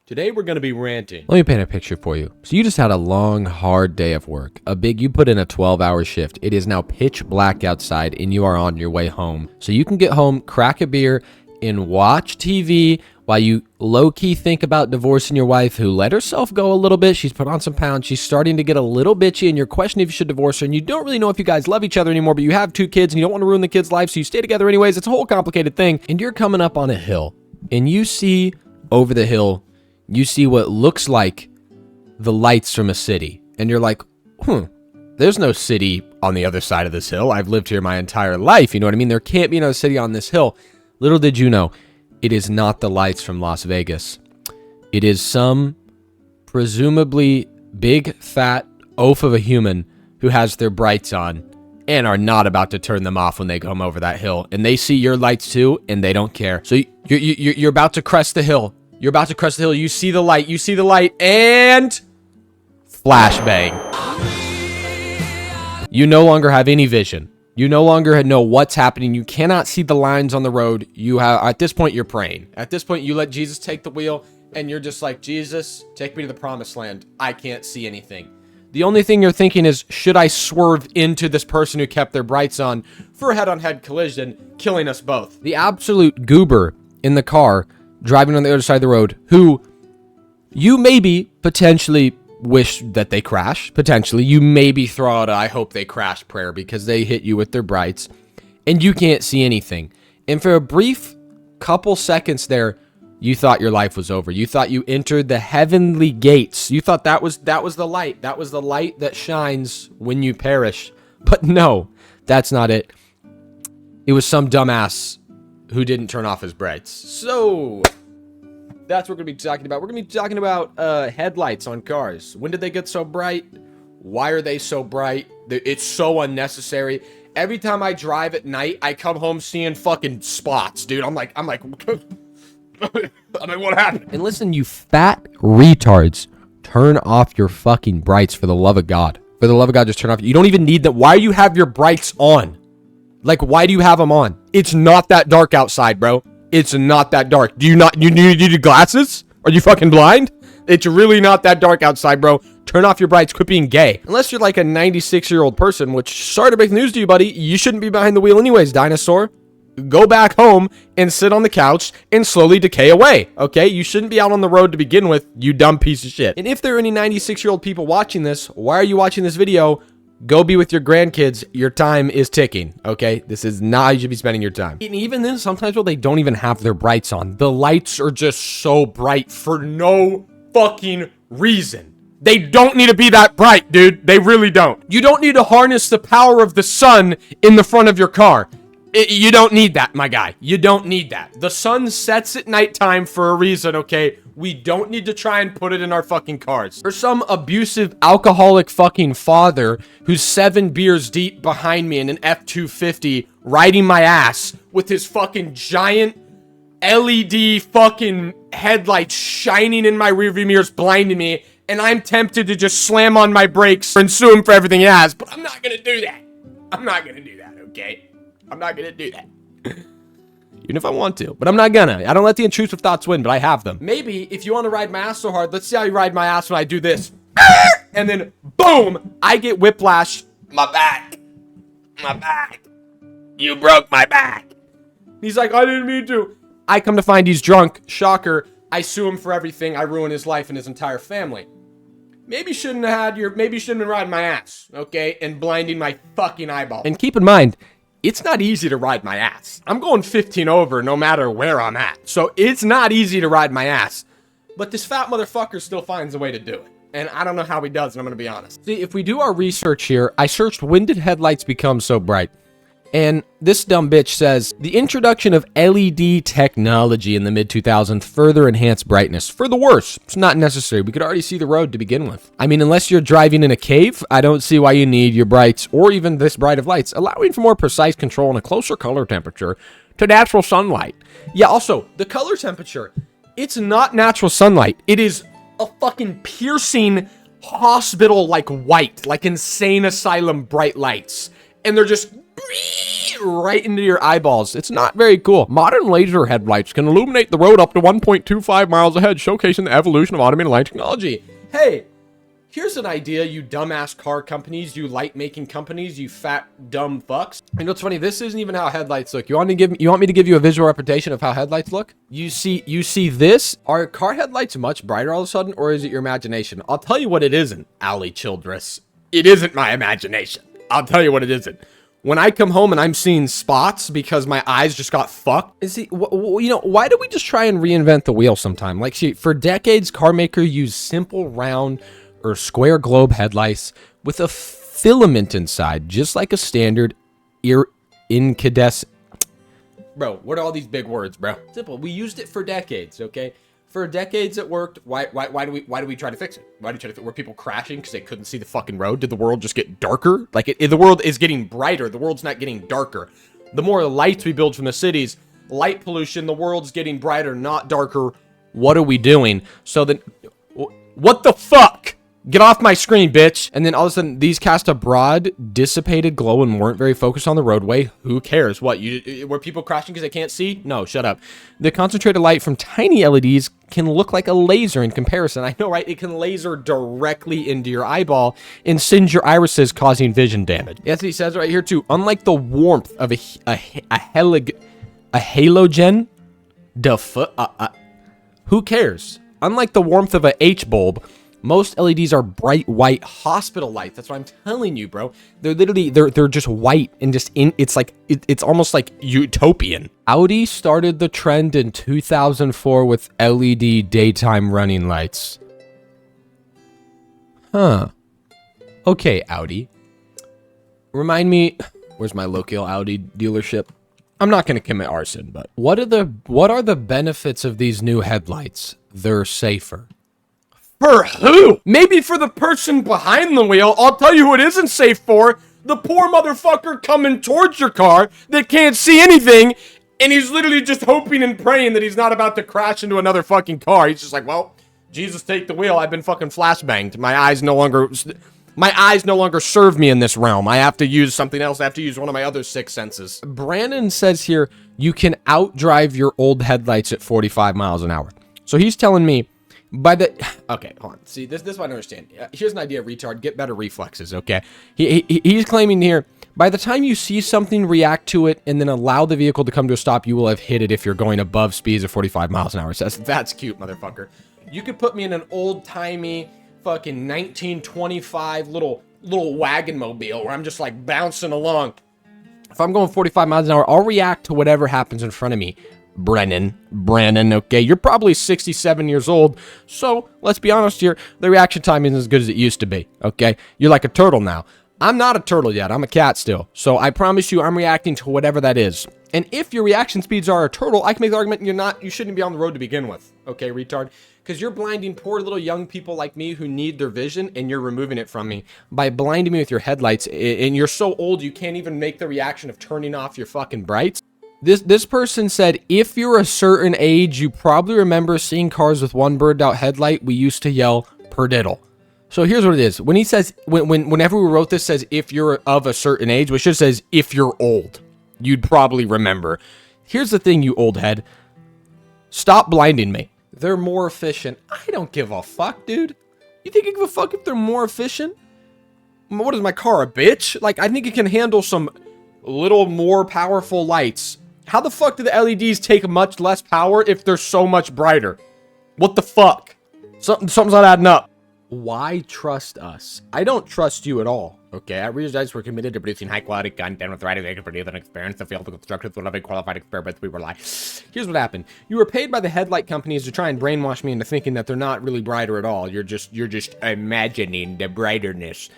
Today we're going to be ranting. Let me paint a picture for you. So you just had a long, hard day of work. You put in a 12-hour shift. It is now pitch black outside and you are on your way home. So you can get home, crack a beer, and watch TV while you low-key think about divorcing your wife who let herself go a little bit. She's put on some pounds. She's starting to get a little bitchy and you're questioning if you should divorce her and you don't really know if you guys love each other anymore, but you have 2 kids and you don't want to ruin the kids' life, so you stay together anyways. It's a whole complicated thing. And you're coming up on a hill and you see over the hill, you see what looks like the lights from a city. And you're like, there's no city on the other side of this hill. I've lived here my entire life. You know what I mean? There can't be no city on this hill. Little did you know, it is not the lights from Las Vegas. It is some presumably big, fat oaf of a human who has their brights on and are not about to turn them off when they come over that hill. And they see your lights too, and they don't care. So you're about to crest the hill. You're about to crest the hill. You see the light, and flashbang. You no longer have any vision. You no longer know what's happening. You cannot see the lines on the road. At this point, you're praying. At this point, you let Jesus take the wheel, and you're just like, Jesus, take me to the promised land. I can't see anything. The only thing you're thinking is, should I swerve into this person who kept their brights on for a head-on-head collision, killing us both? The absolute goober in the car driving on the other side of the road, who you maybe potentially wish that they crash. Potentially, you maybe throw out a I hope they crash prayer because they hit you with their brights and you can't see anything. And for a brief couple seconds there, you thought your life was over. You thought you entered the heavenly gates. You thought that was the light. That was the light that shines when you perish. But no, that's not it. It was some dumbass who didn't turn off his brights. So that's what we're going to be talking about. We're going to be talking about headlights on cars. When did they get so bright? Why are they so bright? It's so unnecessary. Every time I drive at night, I come home seeing fucking spots, dude. I'm like, what happened? And listen, you fat retards, turn off your fucking brights for the love of God. For the love of God, just turn off. You don't even need them. Why do you have your brights on? Like, why do you have them on? It's not that dark outside, bro. It's not that dark. You need glasses? Are you fucking blind? It's really not that dark outside, bro. Turn off your brights. Quit being gay. Unless you're like a 96-year-old person, which, sorry to break the news to you, buddy, you shouldn't be behind the wheel anyways, dinosaur. Go back home and sit on the couch and slowly decay away, okay? You shouldn't be out on the road to begin with, you dumb piece of shit. And if there are any 96-year-old people watching this, why are you watching this video? Go be with your grandkids. Your time is ticking, okay? This is not how you should be spending your time. And even then, sometimes, well, they don't even have their brights on. The lights are just so bright for no fucking reason. They don't need to be that bright, dude. They really don't. You don't need to harness the power of the sun in the front of your car. You don't need that, my guy. You don't need that. The sun sets at nighttime for a reason, okay? We don't need to try and put it in our fucking cars. Or some abusive, alcoholic fucking father who's 7 beers deep behind me in an F-250 riding my ass with his fucking giant LED fucking headlights shining in my rearview mirrors, blinding me, and I'm tempted to just slam on my brakes and sue him for everything he has, but I'm not gonna do that. I'm not gonna do that, okay? I'm not gonna do that. Even if I want to, but I'm not gonna. I don't let the intrusive thoughts win, but I have them. Maybe if you want to ride my ass so hard, let's see how you ride my ass when I do this. And then, boom, I get whiplash. My back. You broke my back. He's like, I didn't mean to. I come to find he's drunk. Shocker. I sue him for everything. I ruin his life and his entire family. Maybe shouldn't have been riding my ass, okay? And blinding my fucking eyeball. And keep in mind, it's not easy to ride my ass. I'm going 15 over no matter where I'm at. So it's not easy to ride my ass. But this fat motherfucker still finds a way to do it. And I don't know how he does, and I'm going to be honest. See, if we do our research here, I searched when did headlights become so bright? And this dumb bitch says, the introduction of LED technology in the mid-2000s further enhanced brightness. For the worse, it's not necessary. We could already see the road to begin with. I mean, unless you're driving in a cave, I don't see why you need your brights or even this bright of lights, allowing for more precise control and a closer color temperature to natural sunlight. Yeah, also, the color temperature, it's not natural sunlight. It is a fucking piercing hospital-like white, like insane asylum bright lights. and they're just right into your eyeballs. It's not very cool. Modern laser headlights can illuminate the road up to 1.25 miles ahead, showcasing the evolution of automated light technology. Hey, here's an idea, you dumbass car companies, you light-making companies, you fat, dumb fucks. You know what's funny? This isn't even how headlights look. You want me to give you a visual representation of how headlights look? You see this? Are car headlights much brighter all of a sudden, or is it your imagination? I'll tell you what it isn't, Ali Childress. It isn't my imagination. I'll tell you what it isn't. When I come home and I'm seeing spots because my eyes just got fucked, why do we just try and reinvent the wheel sometime? Like, see, for decades, car maker used simple round or square globe headlights with a filament inside, just like a standard incandescent. Bro, what are all these big words, bro? Simple. We used it for decades, okay? For decades it worked. Why do we try to fix it? Why do we try to fix it? Were people crashing because they couldn't see the fucking road? Did the world just get darker? Like, the world is getting brighter. The world's not getting darker. The more lights we build from the cities, light pollution, the world's getting brighter, not darker. What are we doing? So then, what the fuck? Get off my screen, bitch. And then all of a sudden, these cast a broad, dissipated glow and weren't very focused on the roadway. Who cares? What, were people crashing because they can't see? No, shut up. The concentrated light from tiny LEDs can look like a laser in comparison. I know, right? It can laser directly into your eyeball and singe your irises, causing vision damage. Yes, he says right here too. Unlike the warmth of a halogen, who cares? Unlike the warmth of a H bulb, most LEDs are bright white hospital lights. That's what I'm telling you, bro. They're literally, they're just white and just it's almost like utopian. Audi started the trend in 2004 with LED daytime running lights. Huh. Okay, Audi. Remind me, where's my local Audi dealership? I'm not going to commit arson, but what are the benefits of these new headlights? They're safer. For who? Maybe for the person behind the wheel. I'll tell you who it isn't safe for. The poor motherfucker coming towards your car that can't see anything, and he's literally just hoping and praying that he's not about to crash into another fucking car. He's just like, well, Jesus, take the wheel. I've been fucking flashbanged. My eyes no longer serve me in this realm. I have to use something else. I have to use one of my other 6 senses. Brandon says here, you can outdrive your old headlights at 45 miles an hour. So he's telling me, okay, hold on. See, this is what I don't understand. Here's an idea, retard. Get better reflexes, okay? He's claiming here, by the time you see something, react to it, and then allow the vehicle to come to a stop, you will have hit it if you're going above speeds of 45 miles an hour. Says, that's cute, motherfucker. You could put me in an old-timey fucking 1925 little wagon mobile where I'm just like bouncing along. If I'm going 45 miles an hour, I'll react to whatever happens in front of me. Brandon, okay, you're probably 67 years old, so let's be honest here, the reaction time isn't as good as it used to be, okay? You're like a turtle now. I'm not a turtle yet, I'm a cat still, so I promise you I'm reacting to whatever that is. And if your reaction speeds are a turtle, I can make the argument you shouldn't be on the road to begin with, okay, retard? Because you're blinding poor little young people like me who need their vision, and you're removing it from me by blinding me with your headlights, and you're so old you can't even make the reaction of turning off your fucking brights. This person said, if you're a certain age, you probably remember seeing cars with one burned out headlight. We used to yell perdiddle. So here's what it is. When he says, whenever we wrote this says, if you're of a certain age, which just says, if you're old, you'd probably remember. Here's the thing, you old head. Stop blinding me. They're more efficient. I don't give a fuck, dude. You think I give a fuck if they're more efficient? What is my car, a bitch? Like, I think it can handle some little more powerful lights. How the fuck do the LEDs take much less power if they're so much brighter? What the fuck? Something's not adding up. Why trust us? I don't trust you at all. Okay, at Research, we're committed to producing high-quality content with the right to produce and experience the field of construction with loving qualified experiments. We rely. Here's what happened. You were paid by the headlight companies to try and brainwash me into thinking that they're not really brighter at all. You're just imagining the brighterness.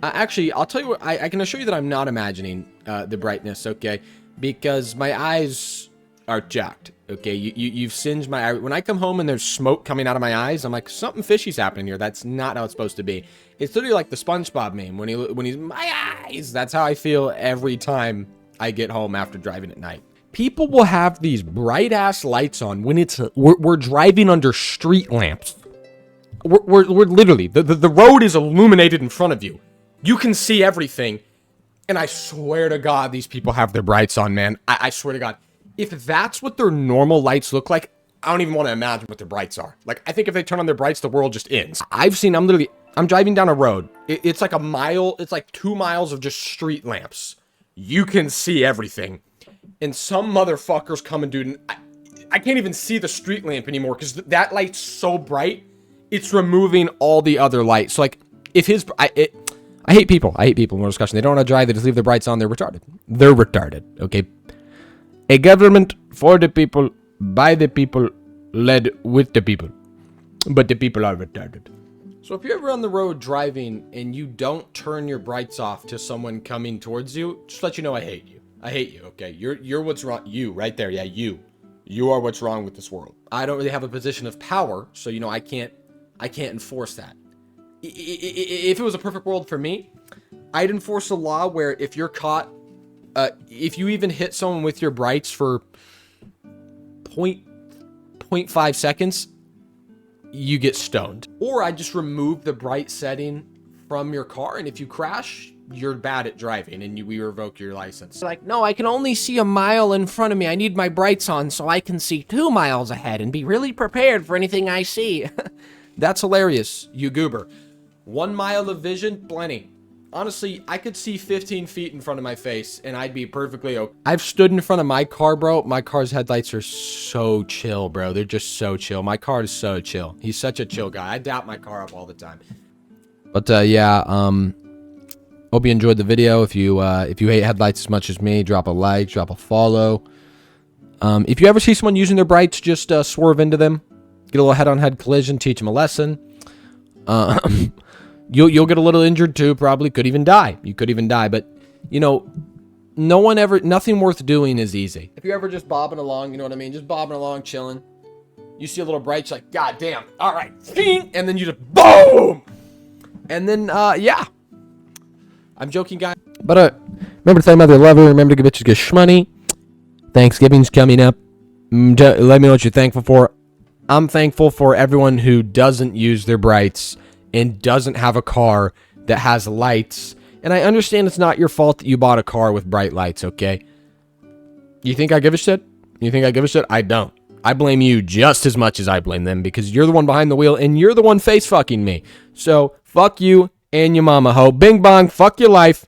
Actually, I'll tell you what, I can assure you that I'm not imagining the brightness, okay? Because my eyes are jacked, okay? You've singed my eye. When I come home and there's smoke coming out of my eyes, I'm like, something fishy's happening here. That's not how it's supposed to be. It's literally like the SpongeBob meme when he's my eyes. That's how I feel every time I get home after driving at night. People will have these bright ass lights on when we're driving under street lamps. We're literally the road is illuminated in front of you. You can see everything. And I swear to God, these people have their brights on, man. I swear to God. If that's what their normal lights look like, I don't even want to imagine what their brights are. Like, I think if they turn on their brights, the world just ends. I'm driving down a road. It's like a mile. It's like 2 miles of just street lamps. You can see everything. And some motherfuckers coming, dude. I can't even see the street lamp anymore because that light's so bright. It's removing all the other lights. So, like, if I hate people. I hate people in more discussion. They don't want to drive. They just leave their brights on. They're retarded. They're retarded. Okay. A government for the people, by the people, led with the people. But the people are retarded. So if you're ever on the road driving and you don't turn your brights off to someone coming towards you, just let you know I hate you. I hate you, okay? You're what's wrong. You, right there. Yeah, you. You are what's wrong with this world. I don't really have a position of power, so, you know, I can't enforce that. If it was a perfect world for me, I'd enforce a law where if you're caught, if you even hit someone with your brights for 0.5 seconds, you get stoned. Or I just remove the bright setting from your car, and if you crash, you're bad at driving, and we revoke your license. Like, no, I can only see a mile in front of me. I need my brights on so I can see 2 miles ahead and be really prepared for anything I see. That's hilarious, you goober. 1 mile of vision, plenty. Honestly, I could see 15 feet in front of my face, and I'd be perfectly okay. I've stood in front of my car, bro. My car's headlights are so chill, bro. They're just so chill. My car is so chill. He's such a chill guy. I dap my car up all the time. But, yeah, hope you enjoyed the video. If you hate headlights as much as me, drop a like, drop a follow. If you ever see someone using their brights, just swerve into them. Get a little head-on-head collision, teach them a lesson. You'll get a little injured too, probably. Could even die. You could even die. But, you know, nothing worth doing is easy. If you're ever just bobbing along, you know what I mean? Just bobbing along, chilling. You see a little bright, you're like, God damn. All right. And then you just boom. And then, yeah. I'm joking, guys. But, remember to tell your mother you love her. Remember to give bitches good shmoney. Thanksgiving's coming up. Let me know what you're thankful for. I'm thankful for everyone who doesn't use their brights and doesn't have a car that has lights. And I understand it's not your fault that you bought a car with bright lights, okay? You think I give a shit? You think I give a shit? I don't. I blame you just as much as I blame them because you're the one behind the wheel and you're the one face fucking me. So, fuck you and your mama ho. Bing bong, fuck your life.